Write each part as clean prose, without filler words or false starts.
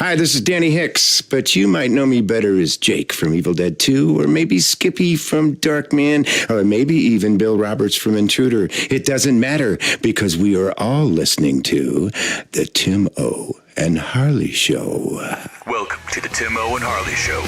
Hi, this is Danny Hicks, but you might know me better as Jake from Evil Dead 2, or maybe Skippy from Darkman, or maybe even Bill Roberts from Intruder. It doesn't matter, because we are all listening to The Tim O. and Harley Show. Welcome to The Tim O. and Harley Show.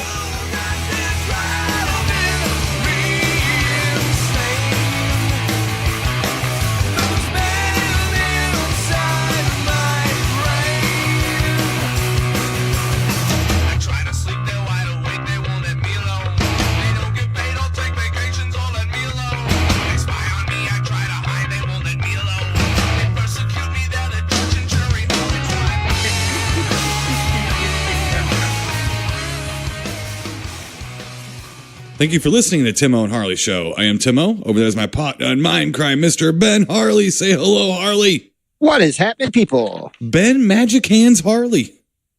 Thank you for listening to Tim O and Harley Show. I am Tim O. Over there is my pot on mind crime, Mr. Ben Harley. Say hello, Harley. What is happening, people? Ben Magic Hands Harley.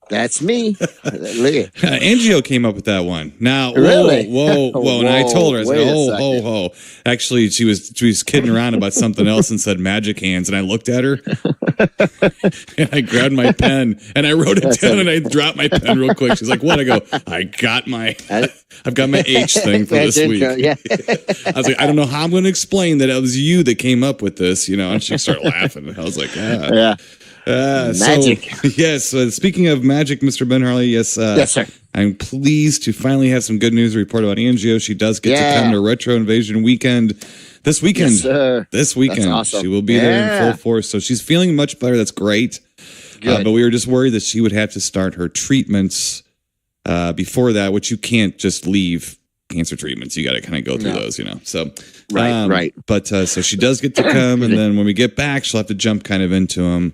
That's me. Angio came up with that one. Now, really? Whoa. And I told her, I said, ho. Actually, she was kidding around about something else and said magic hands. And I looked at her and I grabbed my pen and I wrote it down and I dropped my pen real quick. She's like, what? I go, I've got my H thing for this week. Yeah. I was like, I don't know how I'm going to explain that it was you that came up with this, and she started laughing. And I was like, yeah. Magic. Speaking of magic, Mr. Ben Harley, yes, sir. I'm pleased to finally have some good news to report about Angio. She does get to come to Retro Invasion weekend this weekend. Yes, sir. This weekend. That's awesome. She will be there in full force. So she's feeling much better. That's great. But we were just worried that she would have to start her treatments before that, which you can't just leave cancer treatments. You got to kind of go through those, So right. But so she does get to come, and then when we get back, she'll have to jump kind of into them.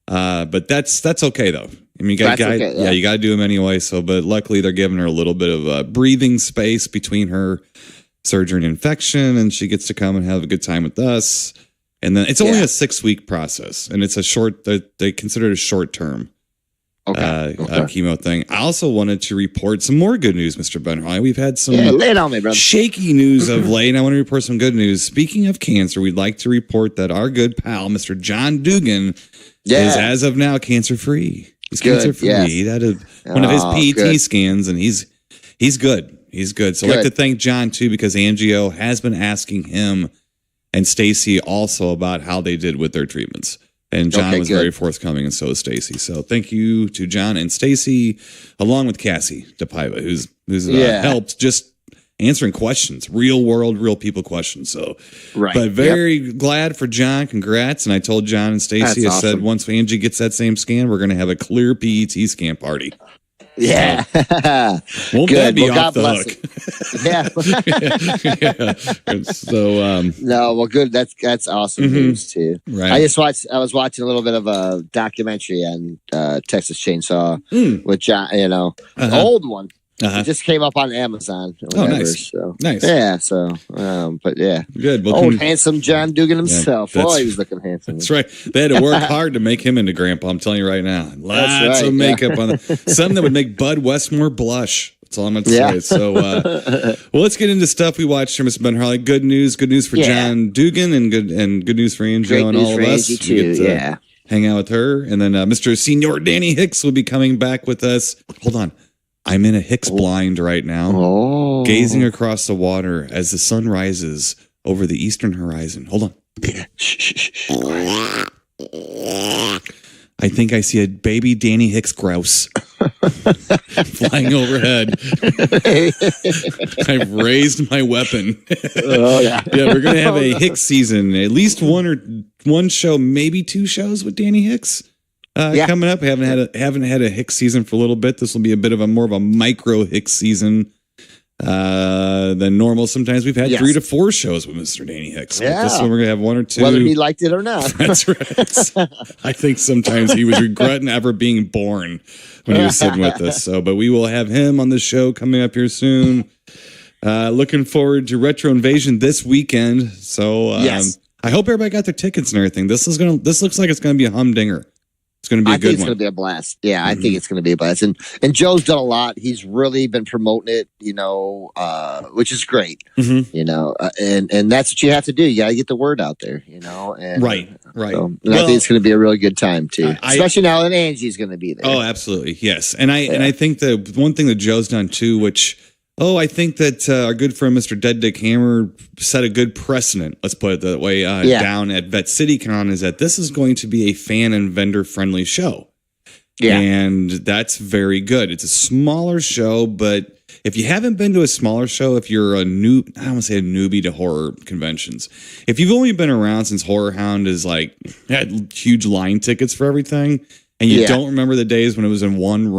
But that's okay though. I mean, you got to do them anyway. So, but luckily they're giving her a little bit of breathing space between her surgery and infection, and she gets to come and have a good time with us. And then it's only a 6-week process, and it's a short. They consider it a short term chemo thing. I also wanted to report some more good news, Mr. Ben Harley. We've had some lay it on me, brother. Shaky news of late, and I want to report some good news. Speaking of cancer, we'd like to report that our good pal, Mr. John Dugan, is as of now cancer-free. He's cancer-free. Yes. He had one of his PET scans, and he's good. He's good. So I'd like to thank John, too, because Angio has been asking him and Stacy also about how they did with their treatments. And John was very forthcoming, and so is Stacy. So thank you to John and Stacy, along with Cassie DePaiva, who's helped just answering questions, real people questions. So, but very glad for John. Congrats. And I told John and Stacy, I said, once Angie gets that same scan, we're going to have a clear PET scan party. Yeah. Won't that be off the hook? So, no, well, good. That's awesome news too. Right. I was watching a little bit of a documentary on Texas Chainsaw with John, the old one. It just came up on Amazon. Nice. So. Nice. Yeah. So, but yeah. Good. Well, old handsome John Dugan himself. He was looking handsome. That's right. They had to work hard to make him into Grandpa. I'm telling you right now. Lots of makeup on something that would make Bud Westmore blush. That's all I'm going to say. So, well, let's get into stuff we watched here, Mr. Ben Harley. Good news for John Dugan, and good news for Angel and all of us. Too, we get to hang out with her, and then Mr. Senior Danny Hicks will be coming back with us. Hold on. I'm in a Hicks blind right now, gazing across the water as the sun rises over the eastern horizon. Hold on. I think I see a baby Danny Hicks grouse flying overhead. I've raised my weapon. We're going to have a Hicks season, at least one show, maybe 2 shows with Danny Hicks. Coming up, haven't had a Hicks season for a little bit. This will be a bit of more of a micro Hicks season than normal. Sometimes we've had 3 to 4 shows with Mr. Danny Hicks. But this one we're gonna have 1 or 2, whether he liked it or not. That's right. I think sometimes he was regretting ever being born when he was sitting with us. So, but we will have him on the show coming up here soon. Looking forward to Retro Invasion this weekend. So I hope everybody got their tickets and everything. This looks like it's gonna be a humdinger. It's going to be a good one. I think it's going to be a blast. Yeah, I think it's going to be a blast. And Joe's done a lot. He's really been promoting it, which is great. And that's what you have to do. You got to get the word out there, And, right. So, I think it's going to be a really good time too, especially now that Angie's going to be there. Oh, absolutely, yes. And I think the one thing that Joe's done too, which I think that our good friend Mr. Dead Dick Hammer set a good precedent. Let's put it that way. Down at Vet City Con is that this is going to be a fan and vendor friendly show. Yeah, and that's very good. It's a smaller show, but if you haven't been to a smaller show, if you're I don't want to say a newbie to horror conventions, if you've only been around since Horror Hound had huge line tickets for everything, and you don't remember the days when it was in one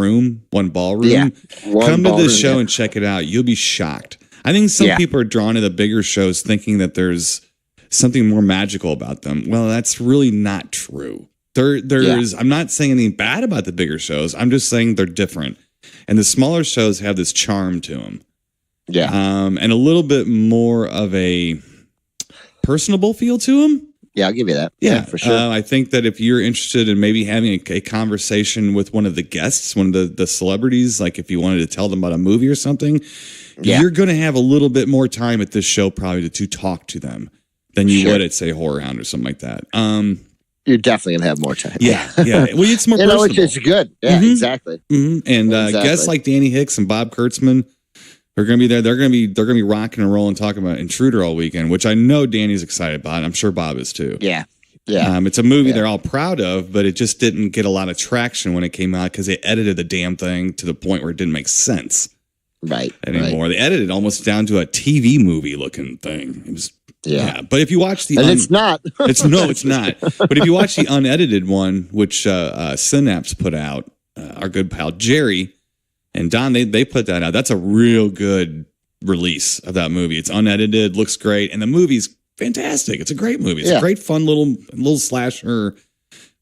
ballroom, come to this show and check it out. You'll be shocked. I think some people are drawn to the bigger shows thinking that there's something more magical about them. Well, that's really not true. I'm not saying anything bad about the bigger shows. I'm just saying they're different. And the smaller shows have this charm to them. Yeah. And a little bit more of a personable feel to them. Yeah, I'll give you that. Yeah, for sure. I think that if you're interested in maybe having a conversation with one of the guests, one of the celebrities, like if you wanted to tell them about a movie or something, you're going to have a little bit more time at this show probably to talk to them than you would at, say, Horror Hound or something like that. You're definitely going to have more time. Yeah. Well, it's more personal. Which is good. Yeah, exactly. Mm-hmm. And guests like Danny Hicks and Bob Kurtzman are going to be there. They're going to be rocking and rolling, talking about Intruder all weekend, which I know Danny's excited about. I'm sure Bob is too. Yeah. It's a movie they're all proud of, but it just didn't get a lot of traction when it came out because they edited the damn thing to the point where it didn't make sense anymore. Right. They edited it almost down to a TV movie looking thing. It was. Yeah, but if you watch the it's not. It's not. But if you watch the unedited one, which Synapse put out, our good pal Jerry and Don, they put that out. That's a real good release of that movie. It's unedited, looks great, and the movie's fantastic. It's a great movie. It's a great, fun little slasher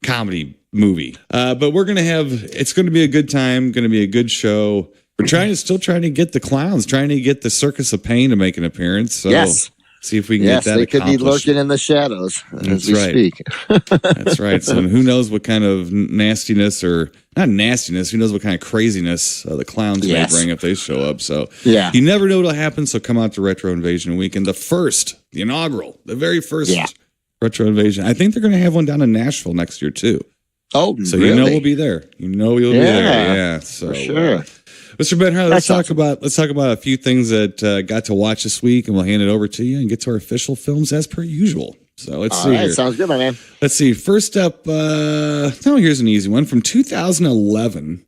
comedy movie. But it's going to be a good time. Going to be a good show. We're still trying to get the clowns, trying to get the Circus of Pain to make an appearance. So. Yes. See if we can get that accomplished. They could be lurking in the shadows as we speak. That's right. So who knows what kind of nastiness or not nastiness, who knows what kind of craziness the clowns may bring if they show up. So you never know what'll happen. So come out to Retro Invasion Weekend, the inaugural, the very first Retro Invasion. I think they're going to have one down in Nashville next year too. Oh, so really? we'll be there. We'll be there. Yeah, so for sure. Mr. Ben Harley, let's talk about a few things that got to watch this week, and we'll hand it over to you and get to our official films as per usual. So let's see. All right, here. Sounds good, my man. Let's see. First up, here's an easy one from 2011.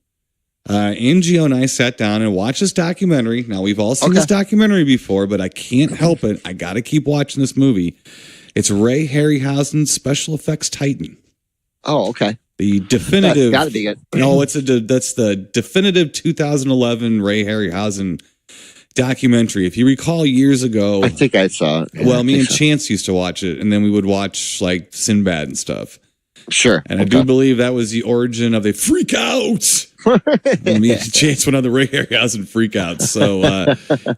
Angio and I sat down and watched this documentary. Now we've all seen this documentary before, but I can't help it. I got to keep watching this movie. It's Ray Harryhausen's Special Effects Titan. Oh, okay. The definitive. Got to be good. No, that's the definitive 2011 Ray Harryhausen documentary. If you recall years ago, I think I saw it. Well, me and Chance used to watch it, and then we would watch like Sinbad and stuff. Sure. And I do believe that was the origin of the freak outs. Me and Chance went on the Ray Harryhausen freak outs. So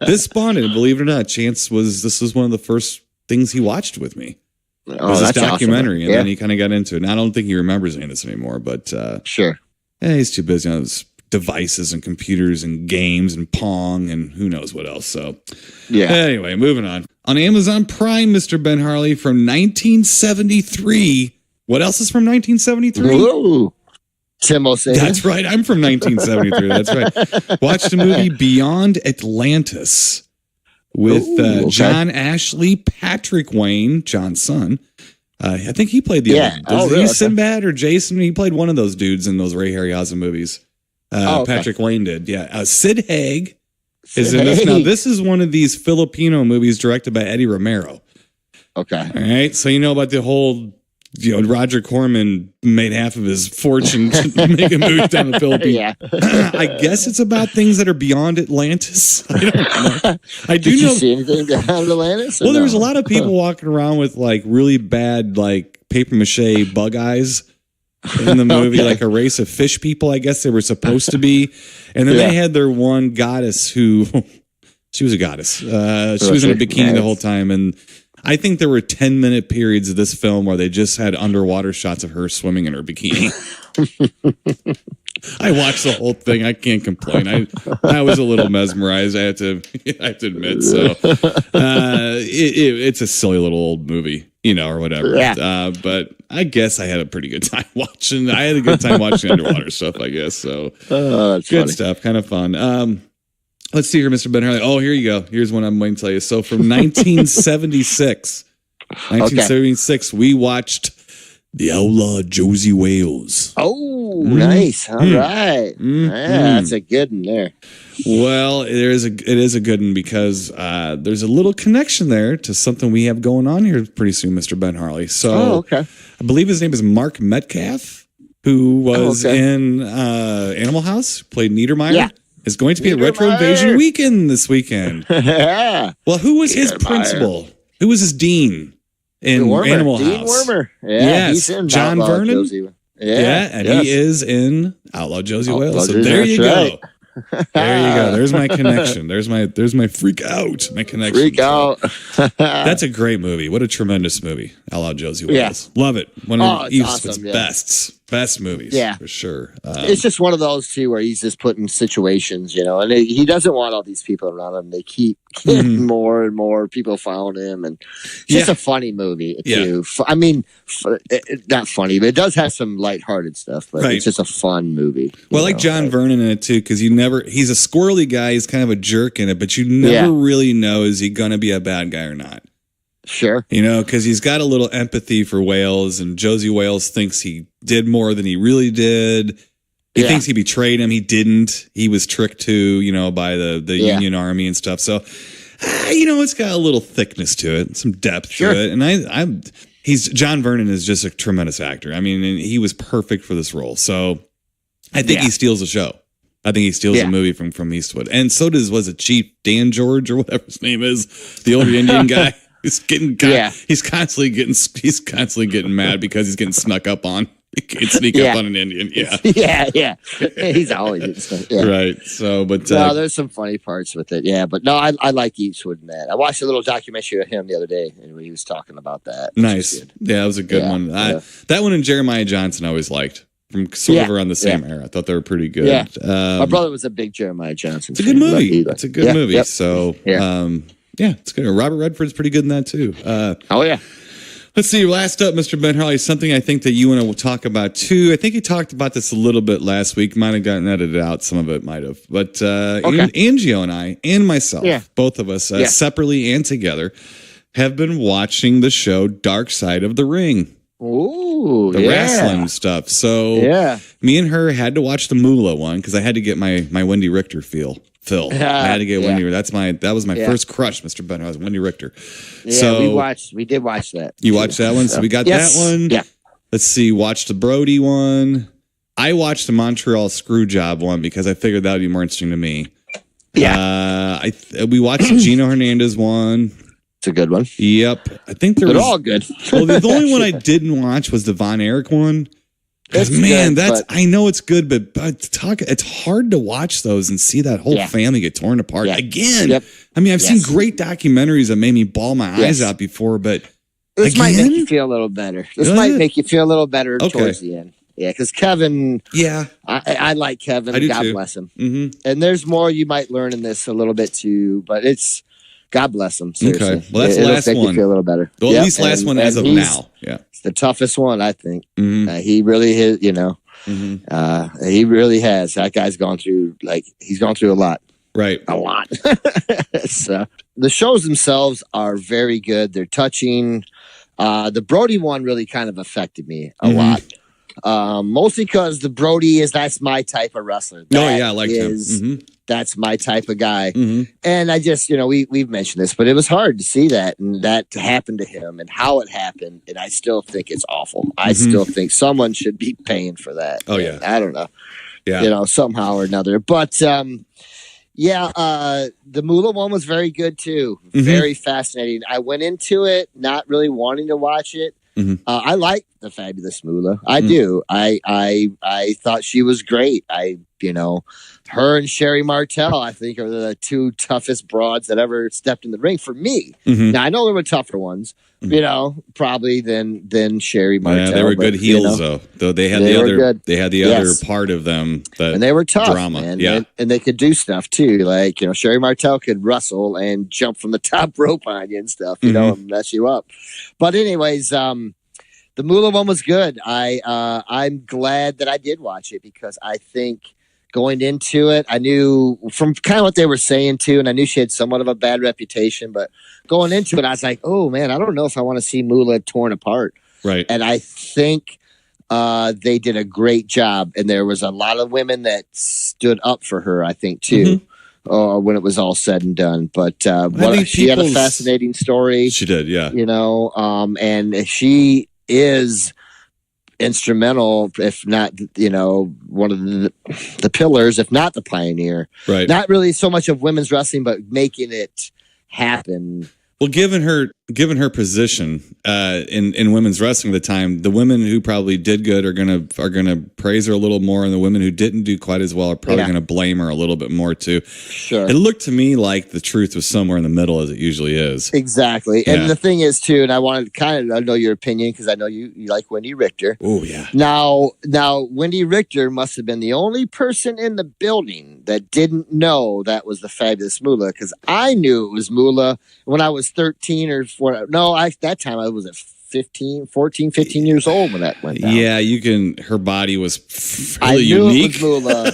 this spawned it, believe it or not. This was one of the first things he watched with me. This documentary, awesome. And then he kind of got into it. And I don't think he remembers any of this anymore, but sure. He's too busy on his devices and computers and games and Pong and who knows what else. So anyway, moving on. On Amazon Prime, Mr. Ben Harley from 1973. What else is from 1973? Ooh. Tim O'Say. That's right. I'm from 1973. That's right. Watched the movie Beyond Atlantis. With John Ashley, Patrick Wayne, John's son. I think he played the other. Was he Sinbad or Jason? He played one of those dudes in those Ray Harryhausen movies. Patrick Wayne did. Yeah. Sid Haig is in this. Now, this is one of these Filipino movies directed by Eddie Romero. Okay. All right. So you know about the whole... Roger Corman made half of his fortune making movies down in the Philippines. I guess it's about things that are beyond Atlantis. I don't know. Did you see anything beyond Atlantis? Well, there was a lot of people walking around with like really bad like paper mache bug eyes in the movie, like a race of fish people. I guess they were supposed to be, and then they had their one goddess who she was a goddess. She was in a bikini the whole time, and I think there were 10-minute periods of this film where they just had underwater shots of her swimming in her bikini. I watched the whole thing. I can't complain. I was a little mesmerized. I have to admit. So it's a silly little old movie, or whatever. Yeah. But I guess I had a pretty good time watching. I had a good time watching underwater stuff, I guess. So that's good funny. stuff. Kind of fun. Let's see here, Mr. Ben Harley. Oh, here you go. Here's one I'm going to tell you. So from 1976, we watched The Outlaw Josie Wales. Oh, nice. All right. Yeah, that's a good one there. Well, it is a good one because there's a little connection there to something we have going on here pretty soon, Mr. Ben Harley. So I believe his name is Mark Metcalf, who was in Animal House, played Niedermeyer. Yeah. Is going to be at Retro Invasion Weekend this weekend. Yeah. Well, who was his principal? Who was his dean in Animal House? Dean Wormer. Yeah, yes. He's in John Vernon. Josie. And he is in Outlaw Josie Wales. So there you go. There you go. There's my connection. There's my freak out. My connection. Freak out. That's a great movie. What a tremendous movie. Outlaw Josie Wales. Love it. One of Eastwood's best movies. Yeah, for sure. It's just one of those too where he's just put in situations, and he doesn't want all these people around him. They keep getting more and more people found him, and it's just a funny movie too. I mean, not funny, but it does have some lighthearted stuff. But it's just a fun movie. Well, I like John Vernon in it too, because he's a squirrely guy. He's kind of a jerk in it, but you never really know, is he going to be a bad guy or not? Sure. Because he's got a little empathy for Wales, and Josie Wales thinks he did more than he really did. He thinks he betrayed him. He didn't. He was tricked to, by the Union Army and stuff. So, it's got a little thickness to it, some depth to it. And John Vernon is just a tremendous actor. I mean, and he was perfect for this role. So I think he steals the show. I think he steals the movie from Eastwood. And so was it Chief Dan George or whatever his name is, the older Indian guy. He's constantly getting mad because he's getting snuck up on. He can't sneak up on an Indian. Yeah. He's always getting snuck. Yeah. Right. So, but there's some funny parts with it. Yeah, but no, I like Eastwood in that. I watched a little documentary of him the other day, and he was talking about that. Nice. Yeah, that was a good one. That one and Jeremiah Johnson I always liked. From sort of around the same era. I thought they were pretty good. Yeah. My brother was a big Jeremiah Johnson fan. It's a good movie. It's a good movie. Yep. So, it's good. Robert Redford's pretty good in that too. Let's see. Last up, Mr. Ben Harley, something I think that you want to talk about too. I think you talked about this a little bit last week. Might have gotten edited out. Some of it might have. But Angio and I and myself, both of us, separately and together, have been watching the show Dark Side of the Ring. Ooh, the wrestling stuff. So me and her had to watch the Moolah one because I had to get my Wendy Richter feel. I had to get Wendy. That was my first crush, Mr. Ben. I was Wendy Richter. Yeah, so we did watch that. You watched that one, so we got that one. Yeah. Let's see. Watched the Brody one. I watched the Montreal Screwjob one because I figured that would be more interesting to me. Yeah. We watched the Gino Hernandez one. It's a good one. Yep. I think they're all good. Well, the only one I didn't watch was the Von Erich one. Because I know it's good, but it's hard to watch those and see that whole family get torn apart again. Yep. I mean, I've seen great documentaries that made me bawl my eyes out before, but this might make you feel a little better. This might make you feel a little better towards the end. Yeah, because Kevin. Yeah, I like Kevin. I do God too. Bless him. Mm-hmm. And there's more you might learn in this a little bit too, but it's. God bless him. Seriously. Okay. Well, that's the last one. You feel a little better. Well, at least last one as of now. Yeah. It's the toughest one, I think. Mm-hmm. He really is, he really has. That guy's gone through, he's gone through a lot. Right. A lot. So the shows themselves are very good. They're touching. The Brody one really kind of affected me a lot. Mostly because the Brody that's my type of wrestler. I liked him. Mm-hmm. That's my type of guy. Mm-hmm. And I just, we've mentioned this, but it was hard to see that and that happened to him and how it happened. And I still think it's awful. I still think someone should be paying for that. Oh, yeah. I don't know. Yeah. Somehow or another. But, the Moolah one was very good too. Mm-hmm. Very fascinating. I went into it not really wanting to watch it. Mm-hmm. I like the Fabulous Moolah. I do. I thought she was great. You know, her and Sherry Martel, I think, are the two toughest broads that ever stepped in the ring for me. Mm-hmm. Now I know there were tougher ones, you know, probably than Sherry Martel. Yeah, they were good heels, though they had the other part of them and they were tough, drama. Man. Yeah, and they could do stuff too. Like, you know, Sherry Martel could wrestle and jump from the top rope on you and stuff, you know, and mess you up. But anyways, the Moolah one was good. I'm glad that I did watch it because I think going into it, I knew from kind of what they were saying too, and I knew she had somewhat of a bad reputation, but going into it, I was like, oh man, I don't know if I want to see Moolah torn apart. Right. And I think they did a great job, and there was a lot of women that stood up for her, I think, too, when it was all said and done. But she had a fascinating story. She did, yeah. You know, and she is instrumental, if not, you know, one of the pillars, if not the pioneer. Right. Not really so much of women's wrestling, but making it happen. Well, given her position in women's wrestling at the time, the women who probably did good are gonna praise her a little more, and the women who didn't do quite as well are probably gonna blame her a little bit more too. Sure. It looked to me like the truth was somewhere in the middle, as it usually is. Exactly. Yeah. And the thing is too, and I wanted to kind of know your opinion because I know you like Wendy Richter. Oh yeah. Now Wendy Richter must have been the only person in the building that didn't know that was the Fabulous Moolah, because I knew it was Moolah when I was 13 or 14. No, that time I was at 15 years old when that went down. Yeah, her body was I really knew unique. It was Moolah.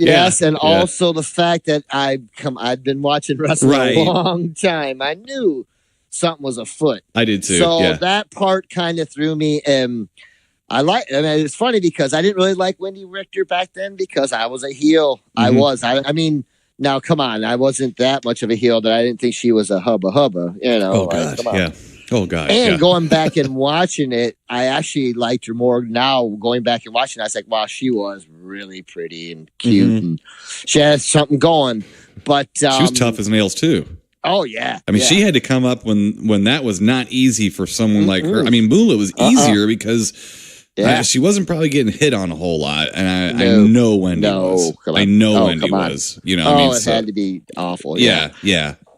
Yes, and also the fact that I'd been watching wrestling a long time. I knew something was afoot. I did too. So that part kind of threw me. It's funny because I didn't really like Wendy Richter back then because I was a heel. I mean, now come on, I wasn't that much of a heel that I didn't think she was a hubba. You know? Oh god, yeah. Oh god. And going back and watching it, I actually liked her more now. Going back and watching it, I was like, wow, she was really pretty and cute, and she had something going. But she was tough as nails too. Oh yeah. I mean, she had to come up when that was not easy for someone like her. I mean, Moolah was easier because she wasn't probably getting hit on a whole lot, and I know Wendy was. I know Wendy was. You know, it had to be awful. Yeah.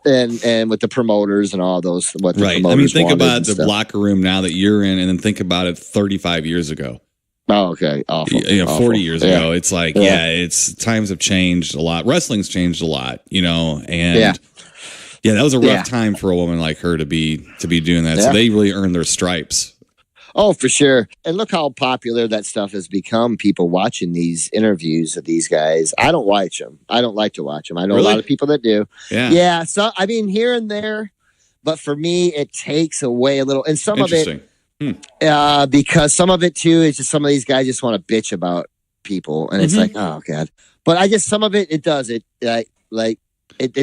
And with the promoters and all those, what the promoters I mean, think about the stuff. locker room now that you're in, and then think about it 35 years ago. Oh, okay. Awful. 40 years ago. It's like, it's times have changed a lot. Wrestling's changed a lot, you know, and that was a rough time for a woman like her to be doing that. So they really earned their stripes. Oh, for sure. And look how popular that stuff has become. People watching these interviews of these guys. I don't watch them. I don't like to watch them. I know a lot of people that do. Yeah. So, I mean, here and there. But for me, it takes away a little. And some of it, because some of it, too, is just some of these guys just want to bitch about people. And it's like, oh, God. But I just, some of it does. It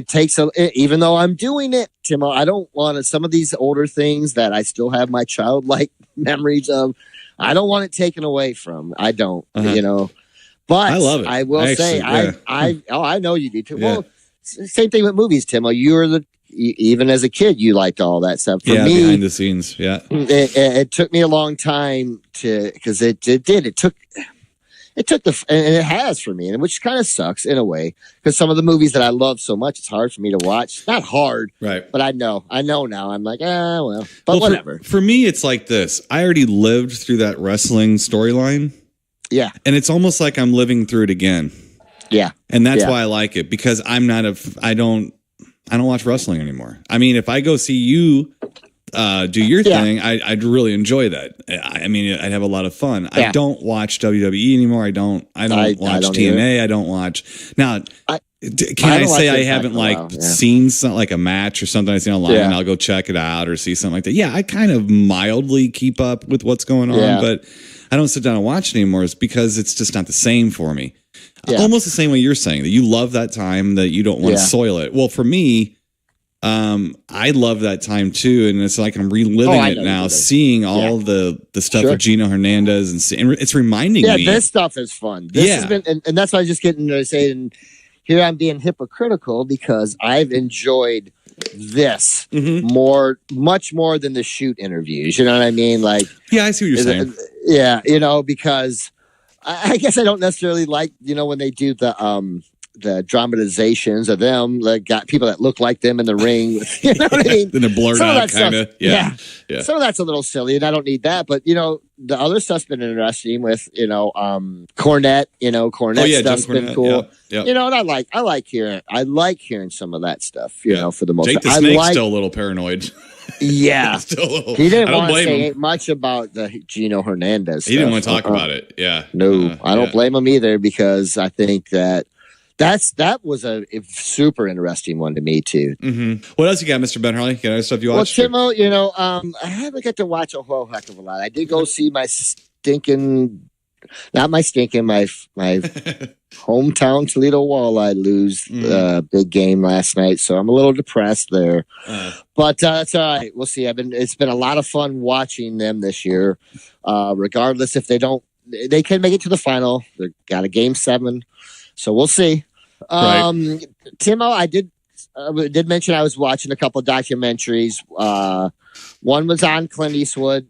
takes even though I'm doing it, Timo, I don't want to, some of these older things that I still have my childlike memories of, I don't want it taken away from. I don't, you know, but I love it. I will say, I know you do too. Yeah. Well, same thing with movies, Timo. Even as a kid, you liked all that stuff. For me, behind the scenes. Yeah. It took me a long time because it took and it has for me, and which kind of sucks in a way because some of the movies that I love so much, it's hard for me to watch. Not hard, right? But I know now. I'm like, but whatever. For me, it's like this. I already lived through that wrestling storyline. Yeah, and it's almost like I'm living through it again. Yeah, and that's why I like it because I don't watch wrestling anymore. I mean, if I go see you do your thing, I'd really enjoy that. I mean, I'd have a lot of fun. I don't watch WWE anymore. I don't watch TNA. I don't watch now. Can I say I haven't seen something like a match or something I see online and I'll go check it out or see something like that? Yeah, I kind of mildly keep up with what's going on, but I don't sit down and watch it anymore. It's because it's just not the same for me. Almost the same way you're saying that you love that time, that you don't want to soil it. Well, for me, I love that time too, and it's like I'm reliving it now, seeing all the stuff with Gino Hernandez, and it's reminding me. Yeah, this stuff is fun. This has been, and that's why I was just getting to say. And here I'm being hypocritical because I've enjoyed this much more than the shoot interviews. You know what I mean? Like, I see what you're saying. Yeah, you know, because I guess I don't necessarily like, when they do the dramatizations of them, like got people that look like them in the ring. You know what I mean? Then they're blurred out, kind of. Yeah. Some of that's a little silly, and I don't need that. But the other stuff's been interesting with Cornette. Cornette stuff's been cool. Yeah. And I like hearing some of that stuff. For the most Jake part, the Snake's still a little paranoid. Yeah, still a little, he didn't want to say much about the Gino Hernandez stuff. He didn't want to talk about it. Yeah, no, I don't blame him either, because I think that was a super interesting one to me too. Mm-hmm. What else you got, Mr. Ben Harley? Got other stuff you watched? Well, Timo, I haven't got to watch a whole heck of a lot. I did go see my hometown Toledo Walleye lose big game last night, so I'm a little depressed there. But that's all right. We'll see. It's been a lot of fun watching them this year. Regardless if they can make it to the final. They got a game 7. So we'll see. Right. Timo, I did mention I was watching a couple of documentaries. One was on Clint Eastwood.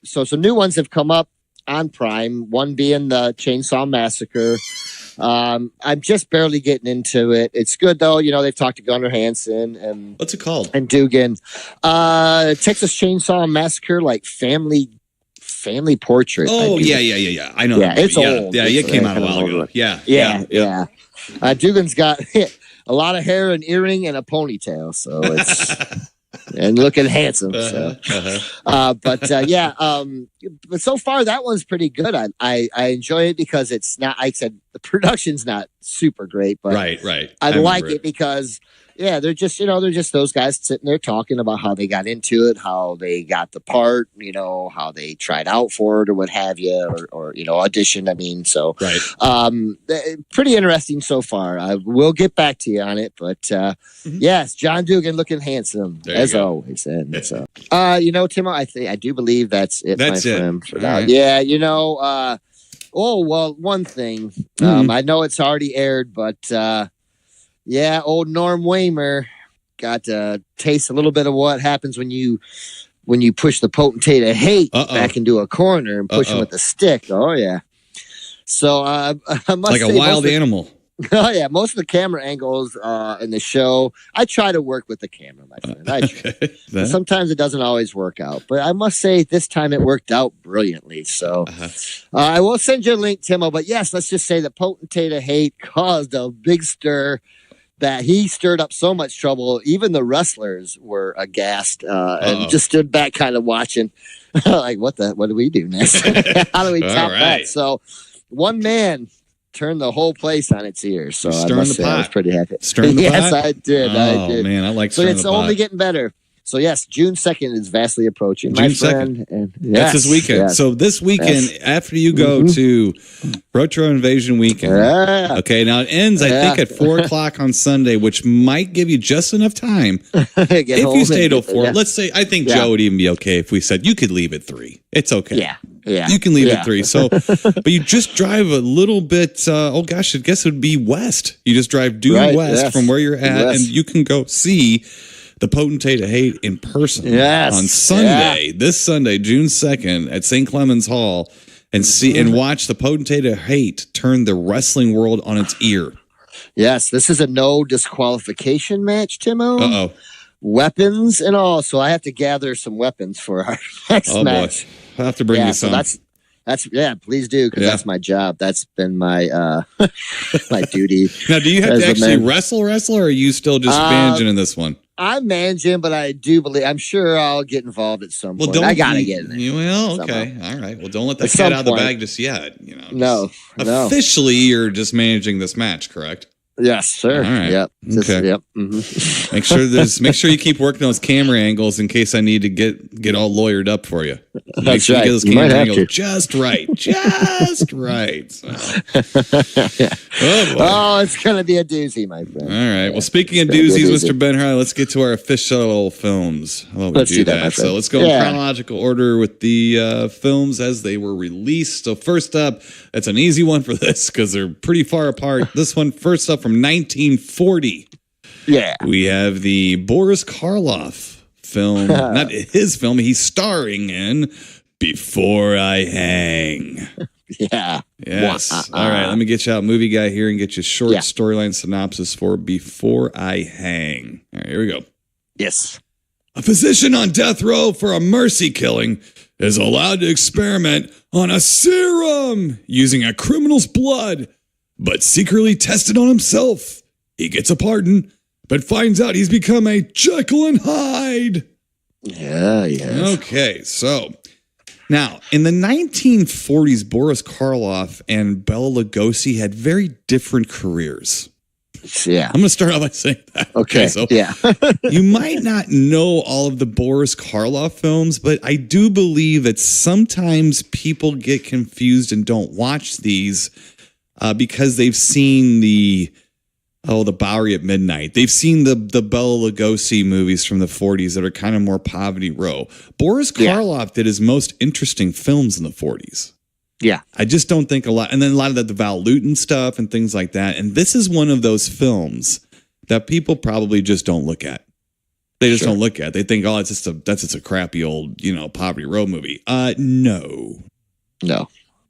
So some new ones have come up on Prime, one being the Chainsaw Massacre. I'm just barely getting into it. It's good, though. They've talked to Gunnar Hansen and... What's it called? And Dugan. Texas Chainsaw Massacre, like family portrait. Oh, yeah. I know. Yeah, it's old. Yeah, it came out a while ago. Yeah. Dugan's got a lot of hair, an earring, and a ponytail, so it's and looking handsome. So, but so far that one's pretty good. I enjoy it because it's not. I said the production's not super great, but right. I like it because. Yeah, they're just those guys sitting there talking about how they got into it, how they got the part, how they tried out for it or what have you, or auditioned. Pretty interesting so far. I will get back to you on it, but yes, John Dugan looking handsome as always. And so, Timo, I do believe that's it. That's my it. friend, for now. Right. Yeah, one thing. I know it's already aired, but. Yeah, old Norm Waymer got to taste a little bit of what happens when you push the potentate of hate back into a corner and push him with the stick. Oh yeah. So I must like say, a wild animal. Oh yeah, most of the camera angles in the show, I try to work with the camera, my friend. I try. Sometimes it doesn't always work out, but I must say this time it worked out brilliantly. So I will send you a link, Timo. But yes, let's just say the potentate of hate caused a big stir. That he stirred up so much trouble, even the wrestlers were aghast and just stood back, kind of watching, like, what do we do next? How do we top that? So, one man turned the whole place on its ears. So I was pretty happy. Stirring the pot? Yes, I did. Oh man, I like. So it's only getting better. So yes, June 2nd is vastly approaching. June 2nd. And that's this weekend. Yes. So this weekend, after you go to Retro Invasion Weekend, okay, now it ends, I think, at 4:00 on Sunday, which might give you just enough time. If you stay till 4, let's say, I think Joe would even be okay if we said you could leave at 3. It's okay. Yeah. You can leave at 3. So, but you just drive a little bit, I guess it would be west. You just drive due west from where you're at, and you can go see the Potentate of Hate in person on Sunday, this Sunday, June 2nd at St. Clemens Hall, and see and watch the Potentate of Hate turn the wrestling world on its ear. Yes, this is a no disqualification match, Timo. Uh-oh. Weapons and all, so I have to gather some weapons for our next match. Boy. I'll have to bring you some. So that's please do, because that's my job. That's been my my duty. Now, do you have to actually wrestle, or are you still just managing in this one? I'm managing, but I do believe I'm sure I'll get involved at some point. I gotta get in there. Well, okay, all right. Well, don't let that cat out of the bag just yet. No. Officially, you're just managing this match, correct? Yes, sir. All right. Yep. Okay. Yep. Mm-hmm. Make sure you keep working those camera angles in case I need to get all lawyered up for you. Make sure you get those you camera angles just right. Just right. So. Oh, it's gonna be a doozy, my friend. All right. Well, speaking of doozies, Mr. Ben Harley, let's get to our official films. How about we do that? So let's go in chronological order with the films as they were released. So first up, it's an easy one for this because they're pretty far apart. This one first up from 1940. Yeah. We have the Boris Karloff film. Not his film. He's starring in Before I Hang. Yeah. Yes. All right. Let me get you out, movie guy here, and get you a short storyline synopsis for Before I Hang. All right, here we go. Yes. A physician on death row for a mercy killing is allowed to experiment on a serum using a criminal's blood, but secretly tested on himself. He gets a pardon, but finds out he's become a Jekyll and Hyde. Yeah. Okay, so now in the 1940s, Boris Karloff and Bela Lugosi had very different careers. Yeah. I'm going to start off by saying that. Okay. So yeah. you might not know all of the Boris Karloff films, but I do believe that sometimes people get confused and don't watch these because they've seen the Bowery at Midnight. They've seen the Bela Lugosi movies from the 40s that are kind of more poverty row. Boris Karloff did his most interesting films in the 40s. Yeah. I just don't think a lot. And then a lot of the Val Lewton stuff and things like that. And this is one of those films that people probably just don't look at. They just don't look at. They think, oh, that's just a crappy old, poverty row movie. No.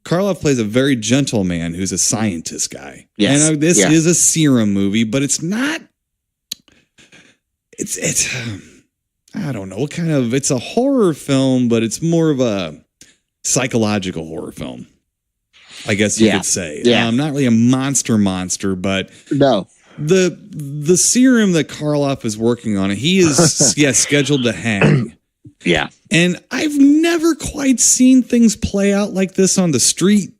Karloff plays a very gentle man who's a scientist guy. Yes. And this is a serum movie, but it's not. It's I don't know what kind of. It's a horror film, but it's more of a psychological horror film, I guess you could say. Yeah. Not really a monster, but no. The serum that Karloff is working on, he is scheduled to hang. Yeah. And I've never quite seen things play out like this on the street.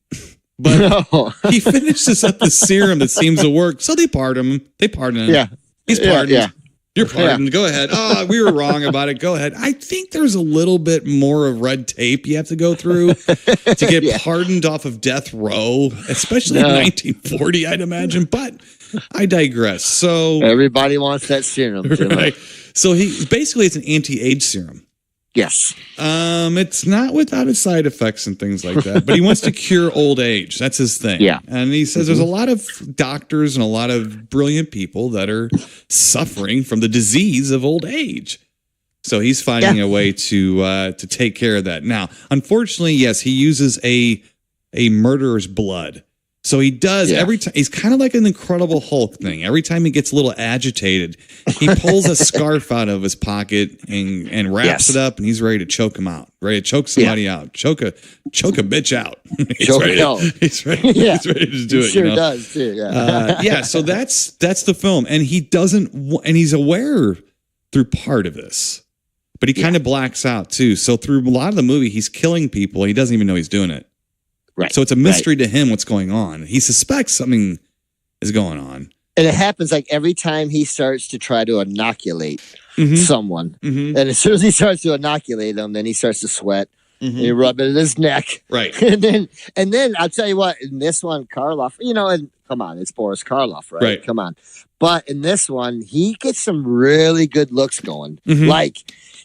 But he finishes up the serum that seems to work. So they pardon him. Yeah. He's pardoned. Yeah. You're pardoned. Yeah. Go ahead. Oh, we were wrong about it. Go ahead. I think there's a little bit more of red tape you have to go through to get pardoned off of death row, especially in 1940, I'd imagine. But I digress. So everybody wants that serum. Right. So it's an anti-age serum. Yes. It's not without its side effects and things like that, but he wants to cure old age. That's his thing. Yeah. And he says there's a lot of doctors and a lot of brilliant people that are suffering from the disease of old age. So he's finding a way to take care of that. Now, unfortunately, yes, he uses a murderer's blood. So he does every time. He's kind of like an Incredible Hulk thing. Every time he gets a little agitated, he pulls a scarf out of his pocket and wraps it up, and he's ready to choke him out. Ready to choke somebody out. Choke a bitch out. He's ready to do it. Sure does too. Yeah. So that's the film, and he doesn't. And he's aware through part of this, but he kind of blacks out too. So through a lot of the movie, he's killing people, and he doesn't even know he's doing it. Right. So it's a mystery to him what's going on. He suspects something is going on. And it happens like every time he starts to try to inoculate someone. Mm-hmm. And as soon as he starts to inoculate them, then he starts to sweat. Mm-hmm. And he rub it in his neck. Right. And then I'll tell you what, in this one, Karloff, and come on, it's Boris Karloff, right? Come on. But in this one, he gets some really good looks going. Mm-hmm. Like,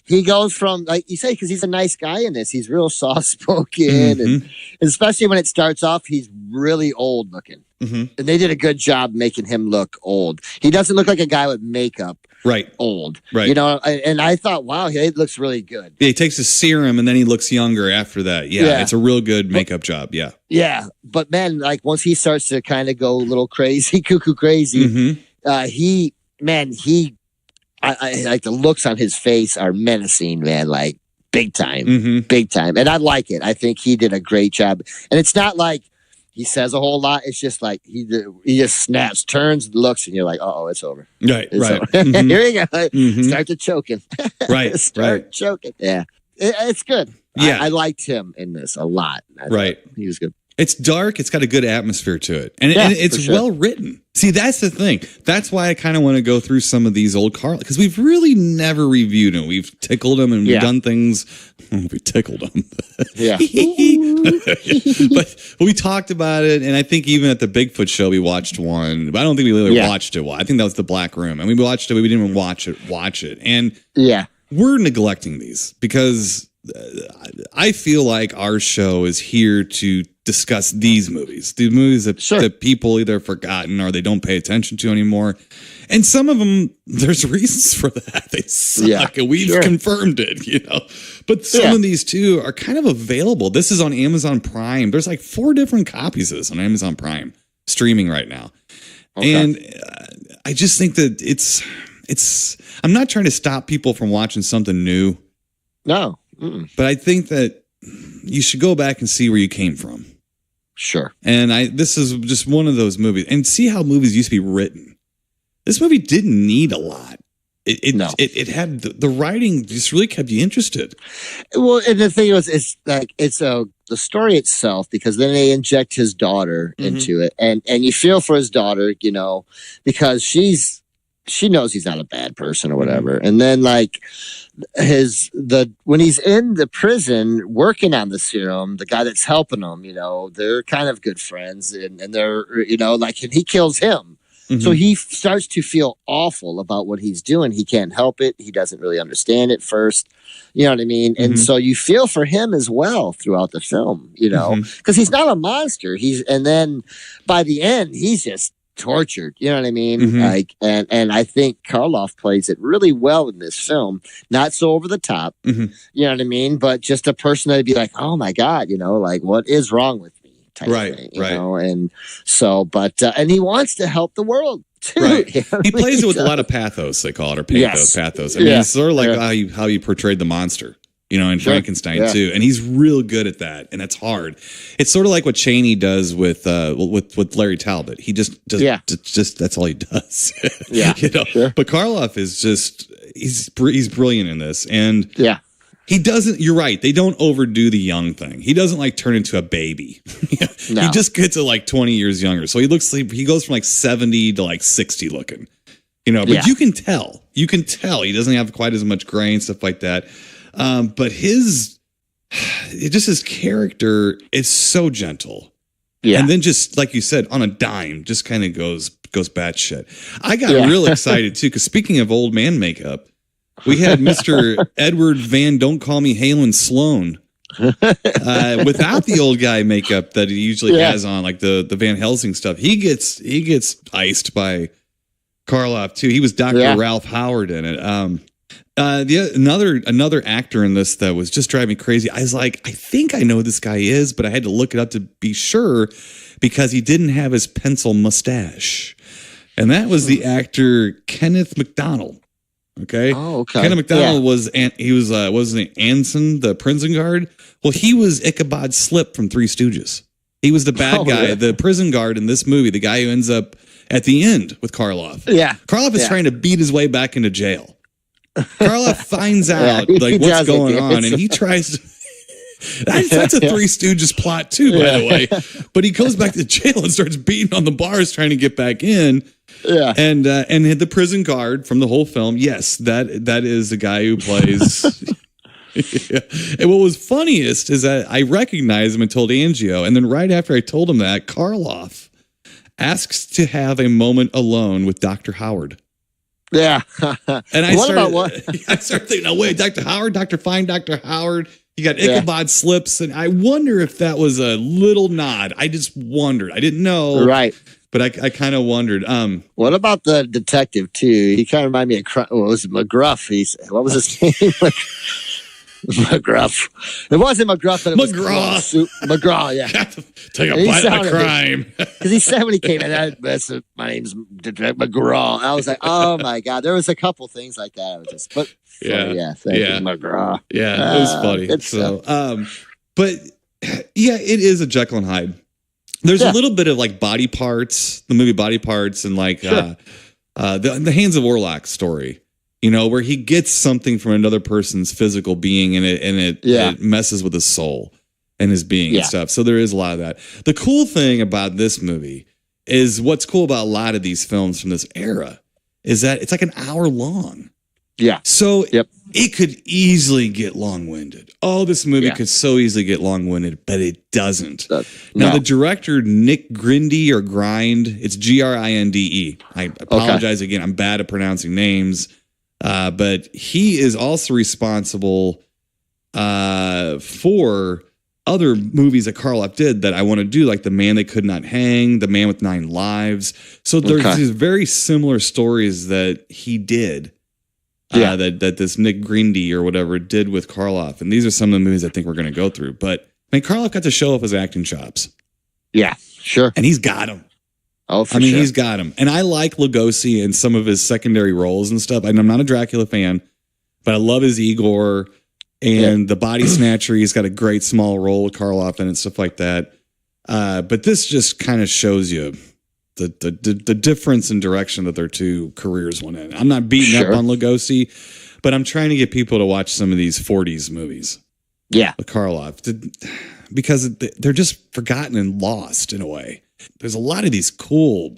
he goes from, like you say, because he's a nice guy in this. He's real soft-spoken. And especially when it starts off, he's really old looking. Mm-hmm. And they did a good job making him look old. He doesn't look like a guy with makeup. Right. Old. Right. And I thought, wow, it looks really good. Yeah, he takes his serum and then he looks younger after that. Yeah. It's a real good makeup job. Yeah. Yeah. But man, like once he starts to kind of go a little crazy, cuckoo crazy, I like the looks on his face are menacing, man, like big time, big time. And I like it. I think he did a great job. And it's not like he says a whole lot. It's just like he just snaps, turns, looks, and you're like, oh, it's over. Right. It's right. Over. Here we go. Start to choking. Right. Choking. Yeah. It's good. Yeah. I liked him in this a lot. He was good. It's dark. It's got a good atmosphere to it. And it's well written. See, that's the thing. That's why I kind of want to go through some of these old Karloff, because we've really never reviewed them. We've tickled them and we've done things. We tickled them. Yeah. But we talked about it. And I think even at the Bigfoot show, we watched one. But I don't think we really watched it. I think that was the Black Room. And we watched it. But we didn't even watch it. And we're neglecting these because I feel like our show is here to discuss these movies that people either have forgotten or they don't pay attention to anymore. And some of them, there's reasons for that. They suck, and we've confirmed it, you know. But some of these too are kind of available. This is on Amazon Prime. There's like 4 different copies of this on Amazon Prime streaming right now. Okay. And I just think that it's. I'm not trying to stop people from watching something new. No, but I think that you should go back and see where you came from. Sure. And this is just one of those movies, and see how movies used to be written. This movie didn't need a lot. It had the writing just really kept you interested. Well, and the thing was, it's like the story itself, because then they inject his daughter into it, and you feel for his daughter, you know, because she knows he's not a bad person or whatever, and then like when he's in the prison working on the serum, the guy that's helping him, you know, they're kind of good friends, and they're, you know, like, and he kills him. So he starts to feel awful about what he's doing. He can't help it. He doesn't really understand it first. You know what I mean? And so you feel for him as well throughout the film, you know, because he's not a monster. And then by the end, he's just tortured. You know what I mean? Like, and I think Karloff plays it really well in this film. Not so over the top. You know what I mean? But just a person that'd be like, oh my God, you know, like, what is wrong with me? Thing, you know? And so, but and he wants to help the world too. Right. You know he plays it with a lot of pathos. They call it, or pathos. I mean, it's sort of like how you portrayed the monster, you know, in Frankenstein too. And he's real good at that, and it's hard. It's sort of like what Chaney does with Larry Talbot. He just that's all he does. You know. But Karloff is just he's brilliant in this, and he doesn't. You're right. They don't overdo the young thing. He doesn't like turn into a baby. No. He just gets to like 20 years younger. So he goes from like 70 to like 60 looking. You know, but you can tell. You can tell he doesn't have quite as much gray and stuff like that. But his character is so gentle. Yeah. And then just like you said, on a dime, just kind of goes batshit. I got real excited too, because speaking of old man makeup, we had Mr. Edward Van Don't Call Me Halen Sloan without the old guy makeup that he usually has on, like the Van Helsing stuff. He gets iced by Karloff too. He was Dr. Ralph Howard in it. Another actor in this that was just driving me crazy. I was like, I think I know who this guy is, but I had to look it up to be sure because he didn't have his pencil mustache, and that was the actor Kenneth McDonald. Okay. Oh, okay. Kenneth McDonald wasn't it Anson, the prison guard? Well, he was Ichabod Slip from Three Stooges. He was the bad guy, the prison guard in this movie, the guy who ends up at the end with Karloff. Yeah. Karloff is trying to beat his way back into jail. Karloff finds out like what's going on, and he tries to. That's a Three Stooges plot too, by the way. But he goes back to jail and starts beating on the bars trying to get back in. Yeah, and the prison guard from the whole film, yes, that is the guy who plays. And what was funniest is that I recognized him and told Angio, and then right after I told him that, Karloff asks to have a moment alone with Dr. Howard. Yeah, and I started thinking, no wait, Dr. Howard, Dr. Fine, Dr. Howard. You got Ichabod Slips, and I wonder if that was a little nod. I just wondered. I didn't know, right? But I kind of wondered. What about the detective too? He kind of reminded me of what was it, McGruff? What was his name? McGruff. It wasn't McGruff, but it was McGraw. Yeah, take a bite of crime. Because he said when he came in, my name's McGraw. I was like, oh my God. There was a couple things like that. I was just, but thank you, McGraw. Yeah, it was funny. So, but yeah, it is a Jekyll and Hyde. There's a little bit of like Body Parts, the movie Body Parts, and like the Hands of Orlac story, you know, where he gets something from another person's physical being and it messes with his soul and his being and stuff. So there is a lot of that. The cool thing about this movie is what's cool about a lot of these films from this era is that it's like an hour long. Yeah. So it could easily get long-winded. Oh, this movie could so easily get long-winded, but it doesn't. Now, the director, Nick Grindy or Grind, it's Grinde. I apologize again. I'm bad at pronouncing names. But he is also responsible for other movies that Karloff did that I want to do, like The Man They Could Not Hang, The Man with 9 Lives. So there's these very similar stories that he did. That this Nick Grindy or whatever did with Karloff. And these are some of the movies I think we're going to go through. But Karloff got to show off his acting chops. Yeah, sure. And he's got them. Oh, for sure. He's got them. And I like Lugosi and some of his secondary roles and stuff. And I'm not a Dracula fan, but I love his Igor and the Body Snatcher. He's got a great small role with Karloff in it and stuff like that. But this just kind of shows you the difference in direction that their two careers went in. I'm not beating up on Lugosi, but I'm trying to get people to watch some of these 40s movies. Yeah. With Karloff. Because they're just forgotten and lost in a way. There's a lot of these cool,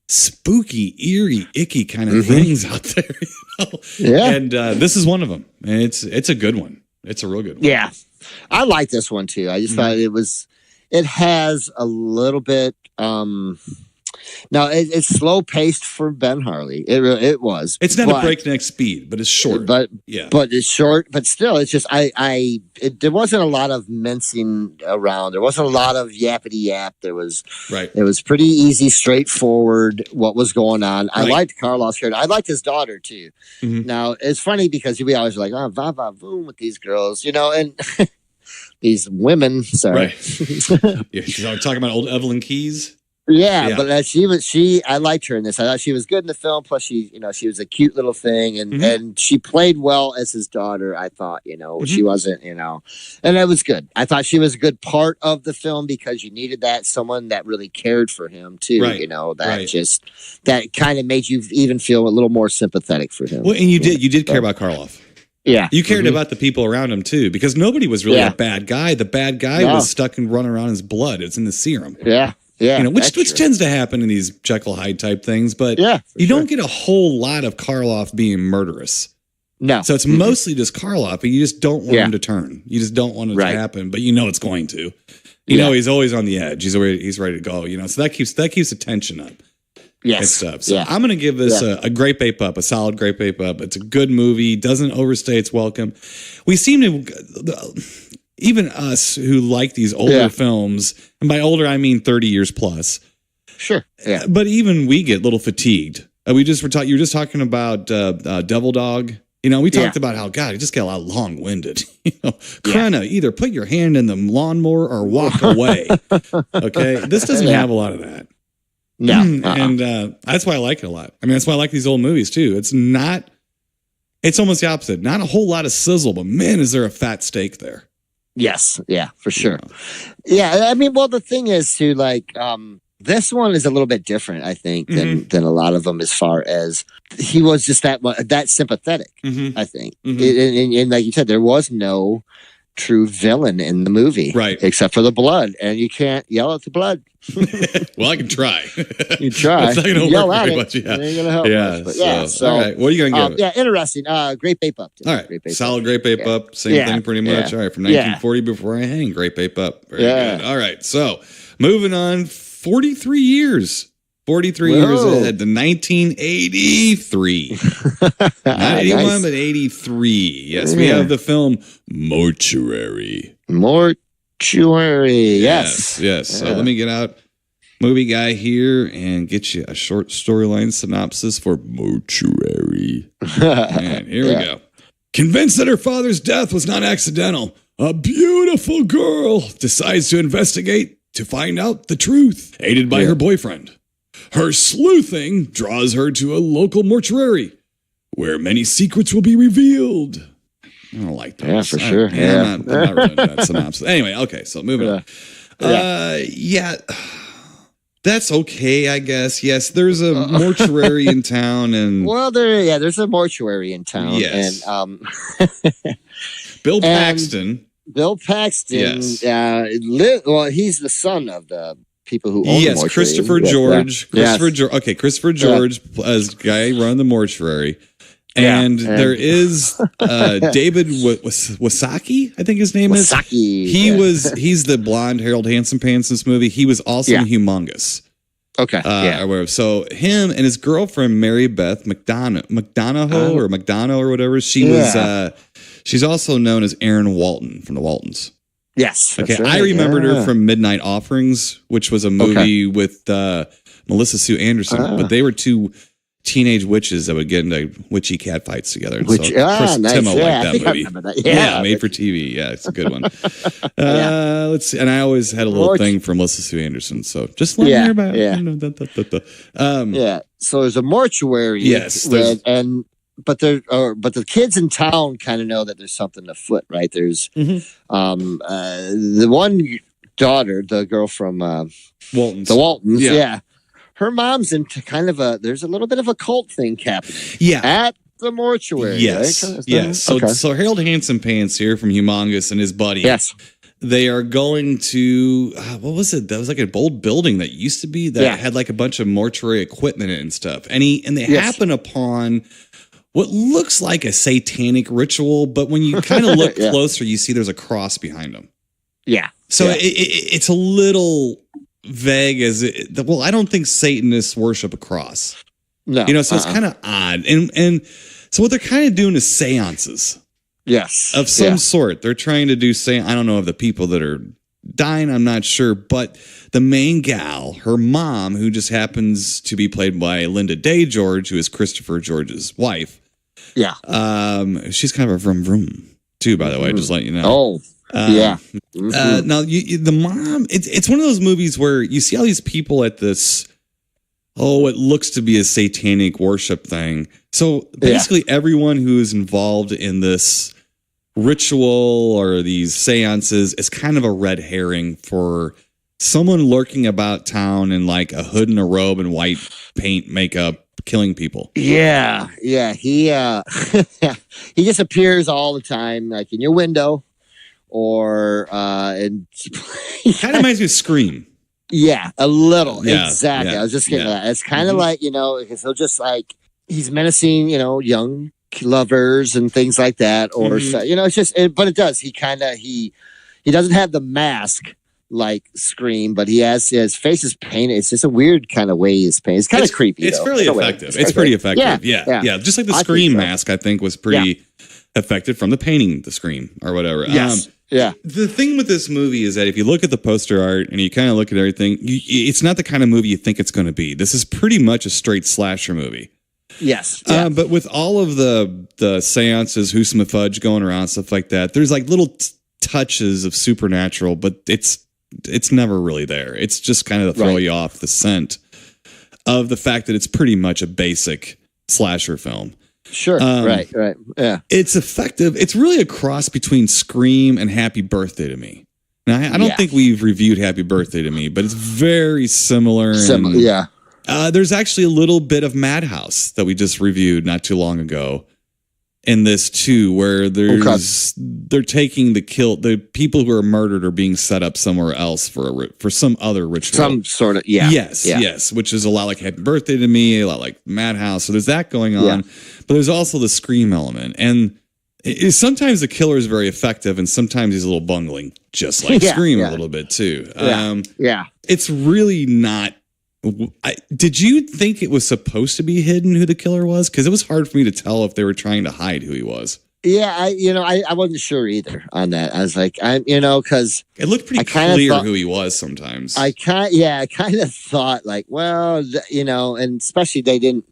spooky, eerie, icky kind of things out there. Yeah. And this is one of them. And it's a good one. It's a real good one. Yeah. I like this one too. I just thought it has a little bit, now it's slow paced for Ben Harley. It was. It's not a breakneck speed, but it's short. But it's short. But still, it's just there wasn't a lot of mincing around. There wasn't a lot of yappity yap. There was It was pretty easy, straightforward. What was going on? I liked Karloff's character. I liked his daughter too. Mm-hmm. Now it's funny because we always like va va voom with these girls, and. These women, sorry. Right. You're talking about old Evelyn Keyes? Yeah, but I liked her in this. I thought she was good in the film. Plus, she was a cute little thing, and she played well as his daughter. I thought, she wasn't, and it was good. I thought she was a good part of the film because you needed someone that really cared for him too. Right. That kind of made you even feel a little more sympathetic for him. Well, and you did care about Karloff. Yeah. You cared about the people around him too, because nobody was really a bad guy. The bad guy was stuck and running around his blood. It's in the serum. Yeah. Yeah. Which tends to happen in these Jekyll Hyde type things, but you don't get a whole lot of Karloff being murderous. No. So it's mostly just Karloff, and you just don't want him to turn. You just don't want it to happen, but it's going to. He's always on the edge. He's ready to go, so that keeps the tension up. Yes. Stuff. So I'm going to give this a great bape up, a solid great bape up. It's a good movie. Doesn't overstay its welcome. We seem to, even us who like these older films, and by older I mean 30 years plus. Sure. Yeah. But even we get a little fatigued. You were just talking about Devil Dog. We talked about how God, it just got a lot long-winded. Krenna, either put your hand in the lawnmower or walk away. Okay, this doesn't have a lot of that. No. And that's why I like it a lot. That's why I like these old movies too. It's almost the opposite. Not a whole lot of sizzle, but man, is there a fat steak there. Yes. Yeah, for sure. Yeah. The thing is too, this one is a little bit different, I think, than a lot of them as far as he was just that sympathetic, I think. And like you said, there was no true villain in the movie. Right. Except for the blood. And you can't yell at the blood. Well, I can try. You try. It's not going to yell work at very it. much. Yeah. It ain't going to help much. But so, all right. What are you going to give it? Yeah, interesting. Great bape up. All right. Solid great bape up. Same thing pretty much. All right. From 1940 Before I Hang. Great bape up. Very good. All right. So moving on. 43 years. 43 years ahead to 1983. Not 81, but 83. Yes, we have the film Mortuary. Yes. So let me get out movie guy here and get you a short storyline synopsis for Mortuary. And here we go. Convinced that her father's death was not accidental, a beautiful girl decides to investigate to find out the truth, aided by her boyfriend. Her sleuthing draws her to a local mortuary where many secrets will be revealed. I don't like that. Yeah, for sure. I'm not running that synopsis. Anyway, okay, so moving on. That's okay, I guess. Yes, there's a mortuary in town, and there's a mortuary in town. Yes. And Bill Paxton. Yes. He's the son of the people who own the mortuary. Christopher George. Christopher George as guy running the mortuary. And there is David Wasaki, I think his name is. He's the blonde Harold Hansen Pants in this movie. He was also in Humongous. Okay. So him and his girlfriend Mary Beth McDonough or whatever. She was she's also known as Erin Walton from the Waltons. Yes. Okay, Right. I remembered her from Midnight Offerings, which was a movie with Melissa Sue Anderson, but they were two teenage witches that would get into witchy cat fights together. And Which, so, of course, nice. Timo Yeah, liked I that think I movie. remember that. Yeah, made for TV. Yeah, it's a good one. Yeah. Let's see. And I always had a little thing for Melissa Sue Anderson, so just let me hear about Yeah. Yeah. So there's a mortuary. Yes, but the kids in town kind of know that there's something afoot, right? There's the one daughter, the girl from Waltons. The Waltons, yeah. Her mom's into kind of there's a little bit of a cult thing happening. Yeah. At the mortuary. Yes. Right? Yes. So Harold Handsome Pants here from Humongous and his buddy. Yes. They are going to what was it? That was like an old building that used to be that had like a bunch of mortuary equipment in it and stuff. And they happen upon what looks like a satanic ritual, but when you kind of look closer, you see there's a cross behind them. Yeah. So it's a little vague I don't think Satanists worship a cross. No. So it's kind of odd. And so what they're kind of doing is seances. Yes. Of some sort. They're trying to do I don't know of the people that are dying, I'm not sure, but the main gal, her mom, who just happens to be played by Linda Day George, who is Christopher George's wife. Yeah. She's kind of a vroom vroom too, by the way, just letting you know. Oh. Yeah. Now, the mom, it's one of those movies where you see all these people at this, it looks to be a satanic worship thing. So basically everyone who is involved in this ritual or these seances is kind of a red herring for someone lurking about town in like a hood and a robe and white paint makeup, killing people. Yeah. Yeah. He he just appears all the time, like in your window. Or and kind of reminds me of Scream. Yeah, a little. Yeah, exactly. I was just getting that. It's kind of like, because he'll just like he's menacing, young lovers and things like that. Or it's just but it does. He doesn't have the mask like Scream, but his face is painted. It's just a weird kind of way he's painted. It's kind of creepy. It's fairly effective. It's pretty effective. Yeah. Just like the Scream mask, I think was pretty effective from the painting, the Scream or whatever. Yes. The thing with this movie is that if you look at the poster art and you kind of look at everything, it's not the kind of movie you think it's going to be. This is pretty much a straight slasher movie. Yes. But with all of the seances, Who's the Fudge going around, stuff like that, there's like little touches of supernatural, but it's never really there. It's just kind of to throw you off the scent of the fact that it's pretty much a basic slasher film. Sure. Right. Yeah. It's effective. It's really a cross between Scream and Happy Birthday to me. Now, I don't think we've reviewed Happy Birthday to me, but it's very similar. Yeah. There's actually a little bit of Madhouse that we just reviewed not too long ago in this too, where they're taking the people who are murdered are being set up somewhere else for some other ritual. Some sort of, yes, which is a lot like Happy Birthday to me, a lot like Madhouse. So there's that going on, but there's also the Scream element. And sometimes the killer is very effective and sometimes he's a little bungling, just like Scream a little bit too. It's really not. Did you think it was supposed to be hidden who the killer was? Because it was hard for me to tell if they were trying to hide who he was. Yeah, I wasn't sure either on that. I was like, because it looked pretty clear who he was sometimes. I kind of thought like, well, and especially they didn't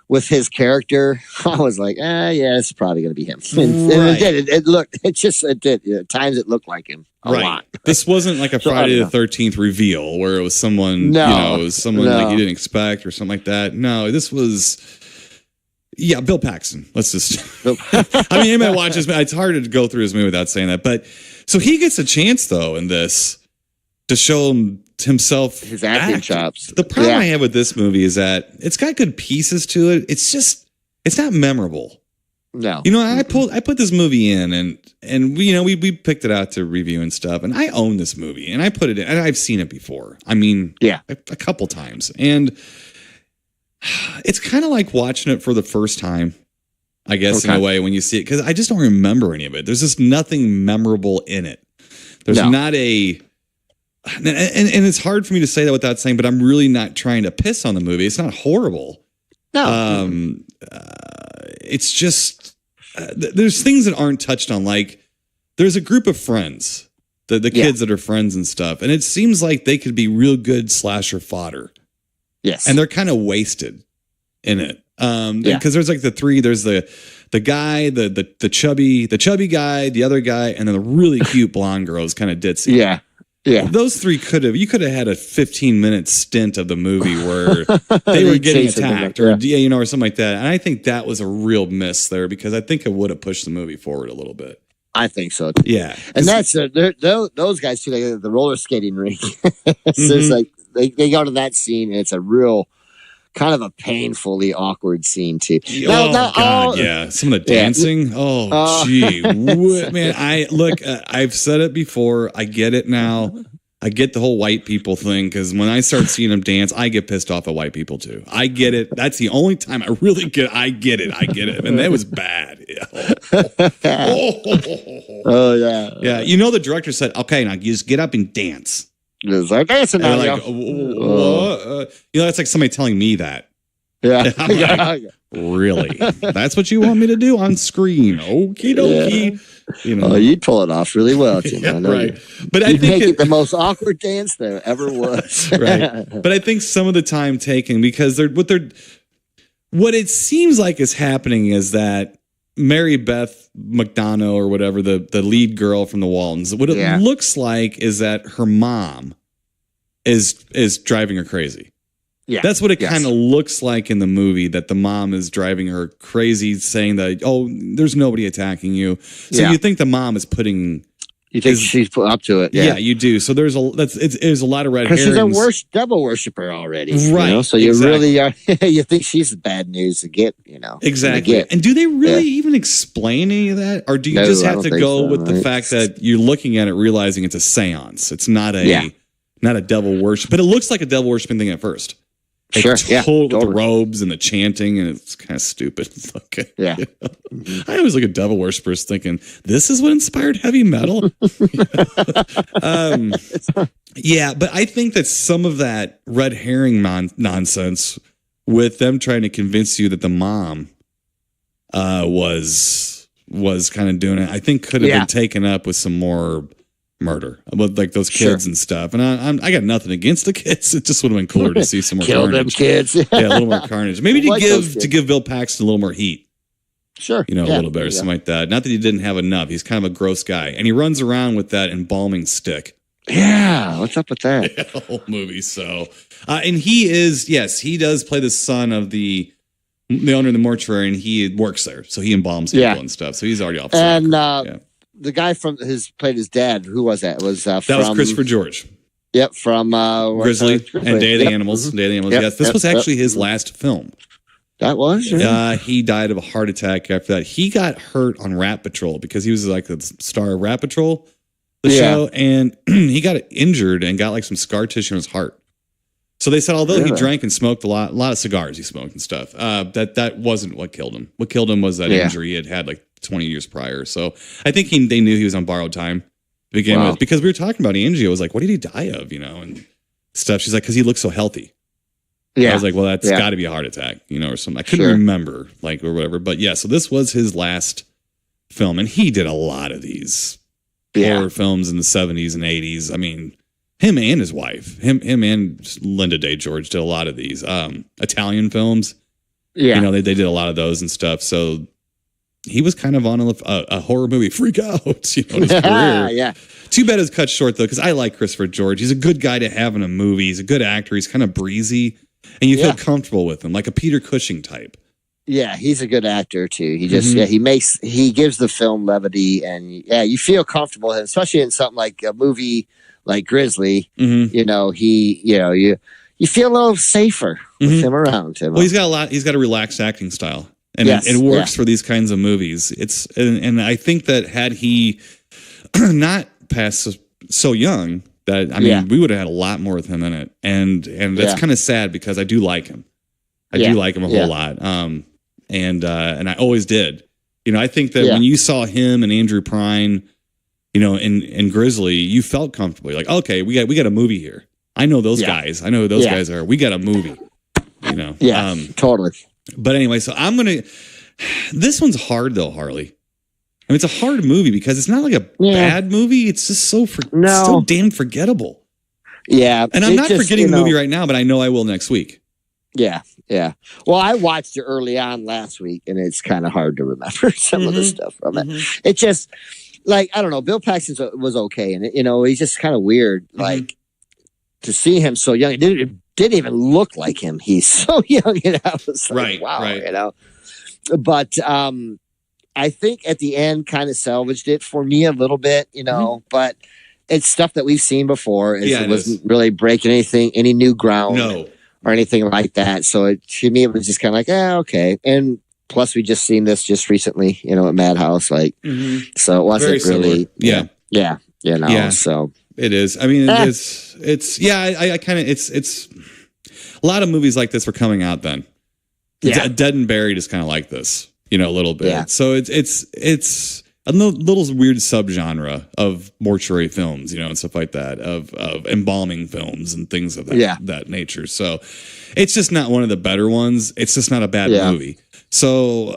with his character. I was like, it's probably going to be him. And it did. It did. At times it looked like him. A lot. This wasn't like a Friday the 13th reveal where it was someone, like you didn't expect or something like that. No, this was, Bill Paxton. Let's just, I mean, anybody watches, it's hard to go through his movie without saying that. But so he gets a chance though in this to show himself his acting chops. The problem I have with this movie is that it's got good pieces to it. It's not memorable. No. I put this movie in and we picked it out to review and stuff, and I own this movie and I put it in and I've seen it before. I mean, a couple times. And it's kind of like watching it for the first time, I guess, in a way, when you see it, because I just don't remember any of it. There's just nothing memorable in it. There's not a and it's hard for me to say that without saying, but I'm really not trying to piss on the movie. It's not horrible. No. It's just there's things that aren't touched on. Like there's a group of friends the kids that are friends and stuff. And it seems like they could be real good slasher fodder. Yes. And they're kind of wasted in it. Because there's like there's the guy, the chubby guy, the other guy, and then the really cute blonde girl is kind of ditzy. Yeah. Yeah. Those three you could have had a 15-minute stint of the movie where they were getting attacked or something like that. And I think that was a real miss there because I think it would have pushed the movie forward a little bit. I think so too. Yeah. And that's those guys too, they the roller skating rink. So it's like they go to that scene and it's a real kind of a painfully awkward scene too. Yeah. Some of the dancing. Gee, man. I've said it before. I get it now. I get the whole white people thing because when I start seeing them dance, I get pissed off at white people too. I get it. That's the only time I really get. I get it. And that was bad. Yeah. You know, the director said, "Okay, now you just get up and dance." It's like dancing now. Like, what? That's like somebody telling me that. Yeah. I'm like, really? That's what you want me to do on screen? Okie dokie. Yeah. You'd pull it off really well, Tim. Yeah, right. But I think make it the most awkward dance there ever was. Right. But I think some of the time taken because what it seems like is happening is that Mary Beth McDonough or whatever, the lead girl from the Waltons, what it looks like is that her mom is driving her crazy. Yeah. That's what it kind of looks like in the movie, that the mom is driving her crazy, saying that, there's nobody attacking you. So you think the mom is putting... You think she's put up to it. Yeah, you do. So there's a lot of red herrings. She's a devil worshiper already. Right. So you really are... you think she's bad news to get, Exactly. And do they really even explain any of that? Or do you just have to go with the fact that you're looking at it realizing it's a seance? It's not a devil worship. But it looks like a devil worshiping thing at first. Sure. With the robes and the chanting, and it's kind of stupid. Okay. Yeah. I always look at devil worshippers thinking, this is what inspired heavy metal. Yeah, but I think that some of that red herring nonsense with them trying to convince you that the mom was kind of doing it, I think could have been taken up with some more murder with like those kids and stuff. And I got nothing against the kids. It just would have been cooler to see some more Kill carnage. Them kids. Yeah, a little more carnage. Maybe to give Bill Paxton a little more heat. Sure. A little bit or something like that. Not that he didn't have enough. He's kind of a gross guy. And he runs around with that embalming stick. Yeah. What's up with that? The whole movie. So, and he does play the son of the owner of the mortuary, and he works there. So he embalms people and stuff. So he's already off. And, the guy played his dad. Who was that? Was that was Christopher George? Yep, from Grizzly and Day of the Animals. Day of the Animals. Yes, this was actually his last film. That was. He died of a heart attack after that. He got hurt on Rat Patrol because he was like the star of Rat Patrol, the show, and he got injured and got like some scar tissue in his heart. So they said, although he drank and smoked a lot of cigars, he smoked and stuff. That wasn't what killed him. What killed him was that injury he had like 20 years prior. So I think they knew he was on borrowed time to begin with, because we were talking about Angie. I was like, what did he die of? And stuff. She's like, because he looks so healthy. Yeah. I was like, well, that's got to be a heart attack, or something. I couldn't remember, or whatever. But yeah, so this was his last film, and he did a lot of these horror films in the 70s and 80s. I mean, him and his wife, him and Linda Day George did a lot of these Italian films. Yeah, they did a lot of those and stuff. So he was kind of on a horror movie freak out, in his career. Yeah. Too bad it's cut short though, because I like Christopher George. He's a good guy to have in a movie. He's a good actor. He's kind of breezy, and you feel comfortable with him, like a Peter Cushing type. Yeah, he's a good actor too. He just he gives the film levity, and you feel comfortable with him, especially in something like a movie like Grizzly. You feel a little safer with him around him. Well, he's got a relaxed acting style. And it works for these kinds of movies. And I think that had he not passed so young, that we would have had a lot more with him in it. And that's kind of sad because I do like him. I do like him a whole lot. And I always did. I think that when you saw him and Andrew Prine, in Grizzly, you felt comfortable. You're like, okay, we got a movie here. I know those guys. I know who those guys are. We got a movie. Totally. But anyway, so this one's hard though, Harley. I mean, it's a hard movie because it's not like a bad movie. It's just so damn forgettable. Yeah. And I'm not forgetting the movie right now, but I know I will next week. Yeah. Yeah. Well, I watched it early on last week, and it's kind of hard to remember some of the stuff from it. It just, like, I don't know. Bill Paxton was okay. And, he's just kind of weird. Like, to see him so young, it didn't even look like him. He's so young. I was like, wow, But I think at the end kind of salvaged it for me a little bit, but it's stuff that we've seen before. It wasn't really breaking any new ground or anything like that. So to me, it was just kind of like, okay. And plus we just seen this just recently, at Madhouse, like, so it wasn't really, so. It is. I mean, it's I kind of, it's a lot of movies like this were coming out then. Yeah. Dead and Buried is kind of like this, a little bit. Yeah. So it's a little weird subgenre of mortuary films, and stuff like that, of embalming films and things of that nature. So it's just not one of the better ones. It's just not a bad movie. So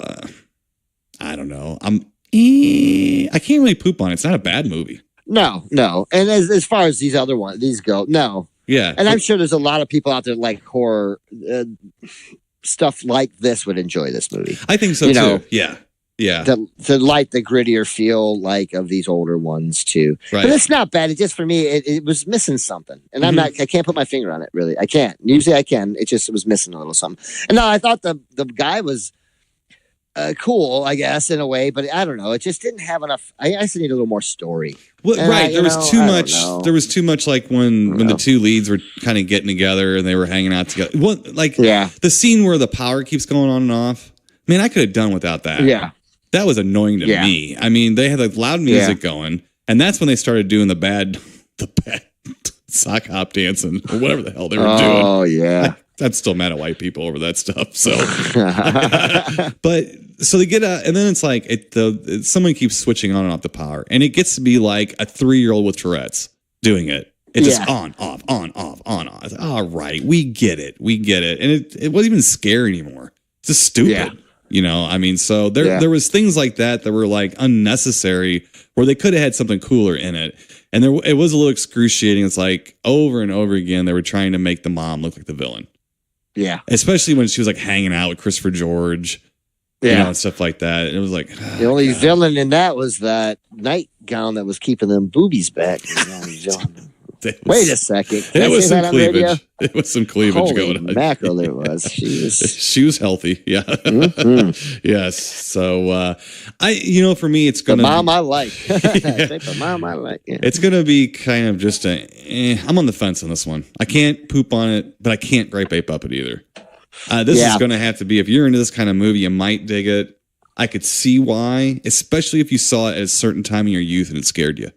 I don't know. I can't really poop on it. It's not a bad movie. No. And as far as these go, no. Yeah. And I'm sure there's a lot of people out there like horror stuff like this would enjoy this movie. I think so too. Yeah. Yeah. To like the grittier feel like of these older ones too. Right. But it's not bad. It just, for me, it was missing something. And I can't put my finger on it really. I can't. Usually I can. It was missing a little something. And no, I thought the guy was cool, I guess, in a way, but I don't know. It just didn't have enough. I just need a little more story. Well, right. There was too much. There was too much, like when the two leads were kind of getting together and they were hanging out together. The scene where the power keeps going on and off. Man, I could have done without that. Yeah. That was annoying to me. I mean, they had like loud music going, and that's when they started doing the bad sock hop dancing or whatever the hell they were doing. Oh yeah. I'm still mad at white people over that stuff. So, but so they get and then it's like someone keeps switching on and off the power, and it gets to be like a 3-year-old with Tourette's doing it. It's just on, off, on, off, on, off. It's like, all right, we get it, and it wasn't even scary anymore. It's just stupid. I mean, so there was things like that were like unnecessary where they could have had something cooler in it. And it was a little excruciating. It's like over and over again, they were trying to make the mom look like the villain. Yeah. Especially when she was like hanging out with Christopher George, and stuff like that. And it was like, the only villain in that was that nightgown that was keeping them boobies back. Wait a second. It was some cleavage. It was some cleavage going on. Mackerel, there was. She was healthy. Yeah. Yes. So, for me, it's gonna. The mom I like. The mom I like. Yeah. It's gonna be kind of just I'm on the fence on this one. I can't poop on it, but I can't gripe ape up it either. This is gonna have to be, if you're into this kind of movie, you might dig it. I could see why, especially if you saw it at a certain time in your youth and it scared you.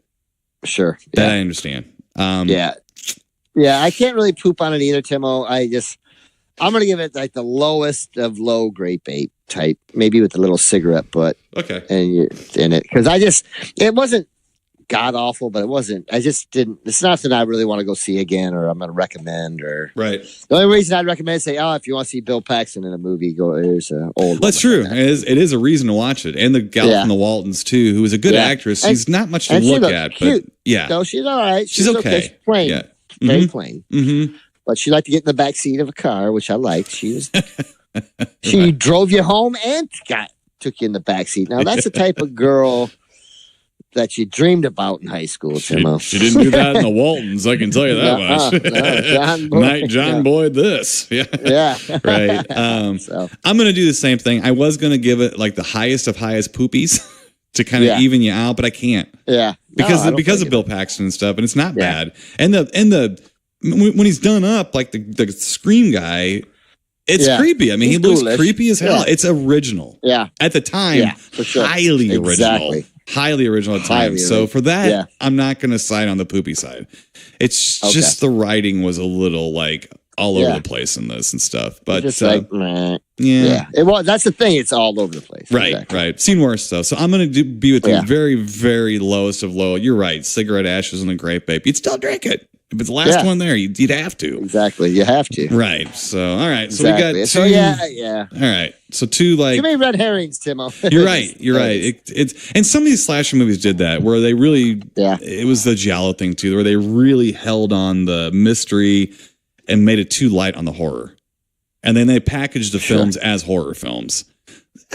Sure. That I understand. I can't really poop on it either, Timo. I'm gonna give it like the lowest of low grape ape type, maybe with a little cigarette butt. Okay. And in it, because it wasn't god awful, but I just didn't. It's nothing I really want to go see again, or I'm gonna recommend. Or right. The only reason I'd recommend is say, if you want to see Bill Paxton in a movie, go. There's an old. That's true. It is a reason to watch it, and the gal from the Waltons too, who is a good actress. She's not much to look at, cute. But yeah, no, she's all right. She's okay. She's plain. Yeah. Very plain. Mm-hmm. But she liked to get in the back seat of a car, which I liked. She drove you home and took you in the back seat. Now that's the type of girl that you dreamed about in high school, Timo. She didn't do that in the Waltons, I can tell you that much. John Boyd. John Boyd this. Yeah. Right. I'm going to do the same thing. I was going to give it like the highest of highest poopies to kind of even you out, but I can't. Yeah. Because of Bill Paxton and stuff, and it's not bad. And when he's done up, like the Scream guy, it's creepy. I mean, he looks creepy as hell. It's original. Yeah. At the time, for sure. highly original. Exactly. Highly original at times. So for that, I'm not going to side on the poopy side. It's just the writing was a little like all over the place in this and stuff. But just it was. That's the thing. It's all over the place. Right, exactly. right. Seen worse though. So I'm going to be with the very, very lowest of low. You're right. Cigarette ashes and the grape ape. You'd still drink it. But the last one there, you'd have to. Exactly. You have to. Right. So, all right. Exactly. So we got two. So, yeah. All right. So two, like. Too many red herrings, Timo. You're right. You're right. And some of these slasher movies did that, where they really. Yeah. It was the Giallo thing, too, where they really held on the mystery and made it too light on the horror. And then they packaged the films as horror films.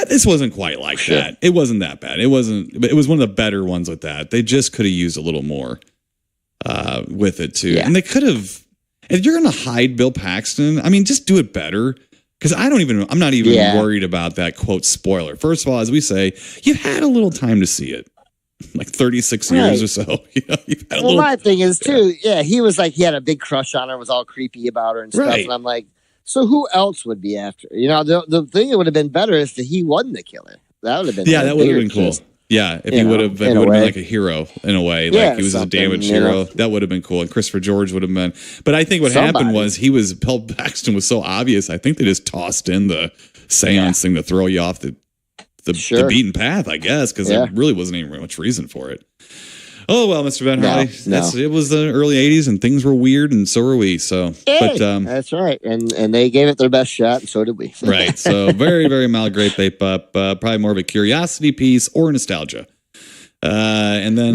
This wasn't quite like that. It wasn't that bad. It was one of the better ones with that. They just could have used a little more with it too. And they could have, if you're going to hide Bill Paxton, I mean, just do it better. Cause I'm not even worried about that quote spoiler. First of all, as we say, you've had a little time to see it. Like 36 years or so. You've had my thing is too, he was like, he had a big crush on her, was all creepy about her and stuff. And I'm like, so who else would be after? The thing that would have been better is that he wasn't the killer. That would have been that would have been cool. Yeah, if he would have been like a hero in a way, like he was a damaged hero, that would have been cool. And Christopher George would have been. But I think what happened was Bill Paxton was so obvious. I think they just tossed in the seance thing to throw you off the beaten path, I guess, because there really wasn't even much reason for it. Oh, well, Mr. Ben Harley, it was the early 80s and things were weird and so were we. So, that's right. And they gave it their best shot and so did we. Right. So very, very mild grape ape up. Probably more of a curiosity piece or nostalgia. And then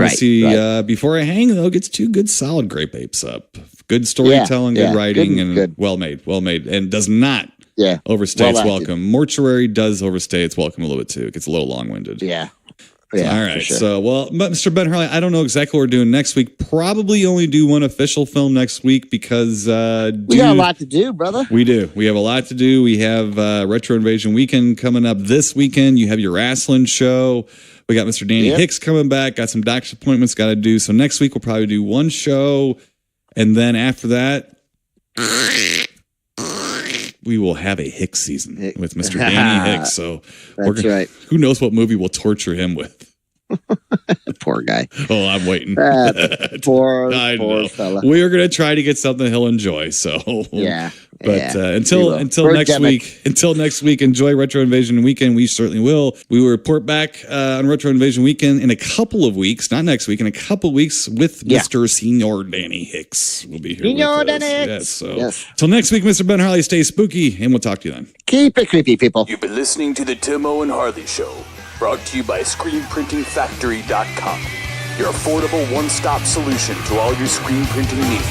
Before I Hang, though, gets two good solid grape apes up. Good storytelling, good writing, and well made. And does not overstay its welcome. Mortuary does overstay its welcome a little bit, too. It gets a little long-winded. Yeah. Yeah, all right. Sure. So, Mr. Ben Harley, I don't know exactly what we're doing next week. Probably only do one official film next week because we got a lot to do, brother. We do. We have a lot to do. We have Retro Invasion Weekend coming up this weekend. You have your wrestling show. We got Mr. Danny Hicks coming back. Got some doctor's appointments got to do. So next week we'll probably do one show, and then after that, we will have a Hicks season with Mr. Danny Hicks. So who knows what movie we'll torture him with? Poor guy. Oh, I'm waiting. Poor fella. We are going to try to get something he'll enjoy. So But until next week, enjoy Retro Invasion Weekend. We certainly will. We will report back on Retro Invasion Weekend in a couple of weeks, not next week, in a couple of weeks with Mr. Senior Danny Hicks. We'll be here. Senior Danny Hicks. Until next week, Mr. Ben Harley, stay spooky, and we'll talk to you then. Keep it creepy, people. You've been listening to the Timo and Harley Show, brought to you by ScreenPrintingFactory.com, your affordable one-stop solution to all your screen printing needs.